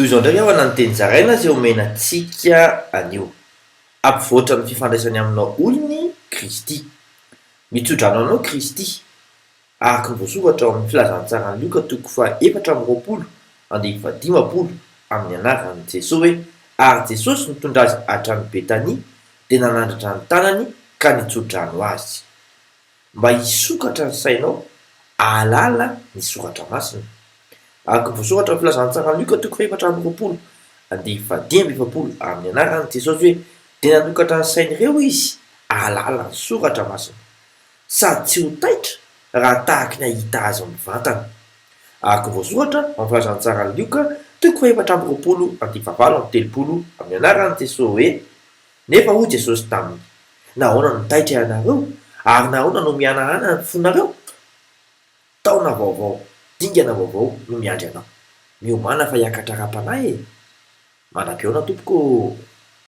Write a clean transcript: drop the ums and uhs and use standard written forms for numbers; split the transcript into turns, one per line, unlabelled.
Toy izao ndray aho anany teny zaraina zay omenantsika anio. Ampivoatra ny fifandraisany aminao olony KRISTY. Mitsodrano anao KRISTY. Araka ny voasoratra ao amin'ny filazantsarany Luka 4:4-15 amin'ny anaran'i Jesosy hoe ary Jesosy nitondra azy hatrany Betania dia nanandratra ny tanany ka nitsodrano azy. Mba hisokatra ny sainao, ahalala ny soratra masina. Araka ny voasoratra amin'ny filazantsarany Luka 4:4-15 amin'ny anaran'i Jesosy hoe dia nanokatra ny sain'ireo izy ahalala ny soratra masina sady tsy ho taitra raha tahaka ny ahita azy mivantana. Araka ny voasoratra amin'ny filazantsarany Luka 4:20-30 amin'ny anaran'i Jesosy hoe nefa hoy Jesosy taminy, nahoana no taitra ianareo ary nahoana no mihanahana ny fonareo? Taona vaovao, dingana vaovao no miandry anao. Miomana fa hiakatra aram-panahy e. Manam-peona tompoko.